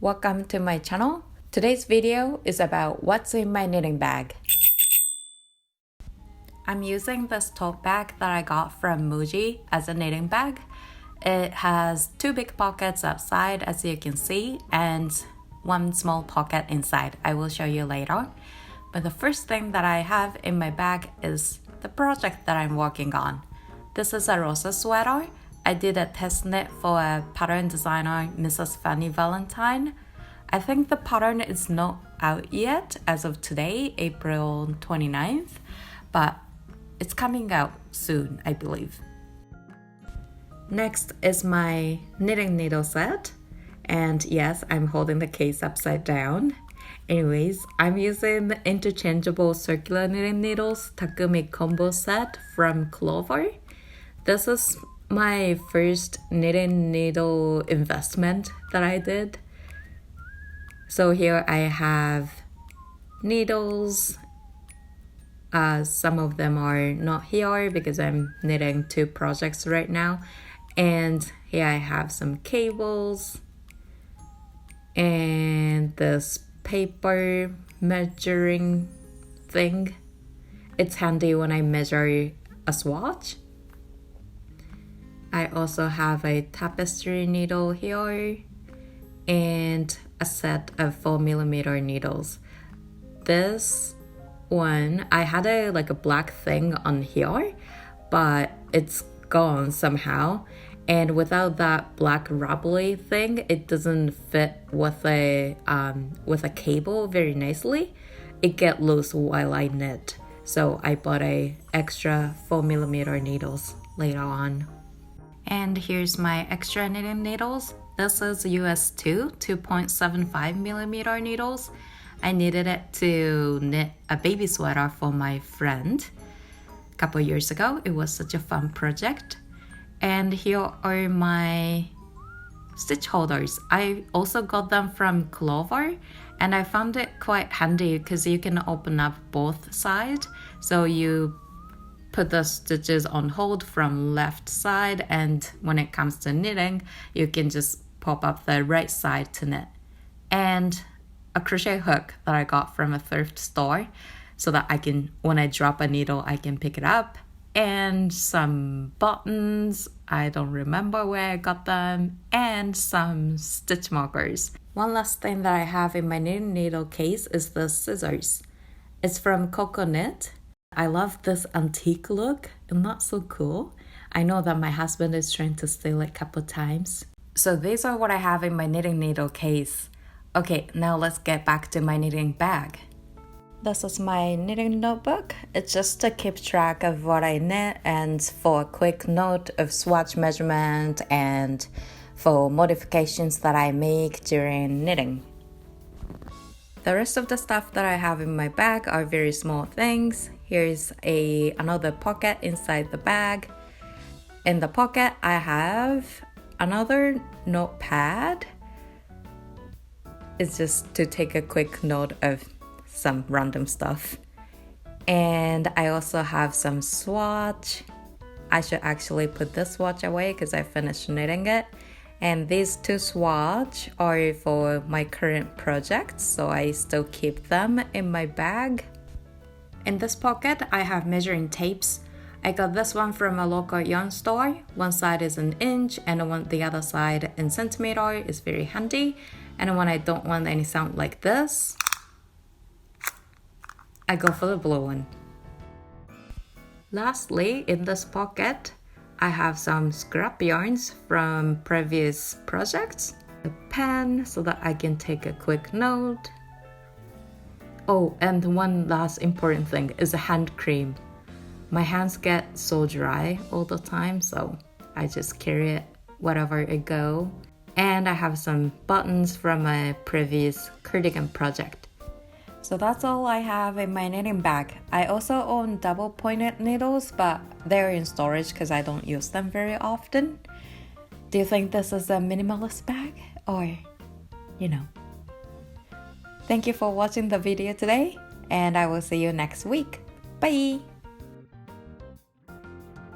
welcome to my channel. Today's video is about what's in my knitting bag. I'm using this tote bag that I got from Muji as a knitting bag. It has two big pockets outside as you can see and one small pocket inside. I will show you later. But the first thing that I have in my bag is the project that I'm working on. This is a Rosa sweater. I did a test knit for a pattern designer, Mrs. Fanny Valentine. I think the pattern is not out yet as of today, April 29th, but it's coming out soon, I believe. Next is my knitting needle set. And yes, I'm holding the case upside down. Anyways, I'm using the interchangeable circular knitting needles Takumi combo set from Clover. This is my first knitting needle investment that I did. So here I have needles. Some of them are not here because I'm knitting two projects right now. And here I have some cables and this paper measuring thing. It's handy when I measure a swatch. I also have a tapestry needle here and a set of 4mm needles. This one, I had a black thing on here, but it's gone somehow. And without that black rubbly thing, it doesn't fit with a cable very nicely. It gets loose while I knit. So I bought a extra 4mm needles later on. And here's my extra knitting needles. This is US 2.75mm needles. I needed it to knit a baby sweater for my friend a couple years ago. It was such a fun project. And here are my stitch holders. I also got them from Clover, and I found it quite handy because you can open up both sides. So you put the stitches on hold from left side, and when it comes to knitting, you can just pop up the right side to knit. And a crochet hook that I got from a thrift store so that I can, when I drop a needle, I can pick it up. And some buttons, I don't remember where I got them, and some stitch markers. One last thing that I have in my knitting needle case is the scissors. It's from Coco Knit. I love this antique look. Isn't that so cool? I know that my husband is trying to steal it a couple times. So these are what I have in my knitting needle case. Okay, now let's get back to my knitting bag. This is my knitting notebook. It's just to keep track of what I knit and for a quick note of swatch measurement and for modifications that I make during knitting. The rest of the stuff that I have in my bag are very small things. Here's another pocket inside the bag. In the pocket, I have another notepad. It's just to take a quick note of some random stuff. And I also have some swatch. I should actually put this swatch away because I finished knitting it. And these two swatch are for my current project, so I still keep them in my bag. In this pocket, I have measuring tapes. I got this one from a local yarn store. One side is an inch and the other side in centimeter is very handy. And when I don't want any sound like this, I go for the blue one. Lastly, in this pocket, I have some scrap yarns from previous projects, a pen so that I can take a quick note. Oh, and one last important thing is a hand cream. My hands get so dry all the time, so I just carry it wherever I go. And I have some buttons from a previous cardigan project. So that's all I have in my knitting bag. I also own double pointed needles, but they're in storage because I don't use them very often. Do you think this is a minimalist bag? Or, Thank you for watching the video today, and I will see you next week. Bye!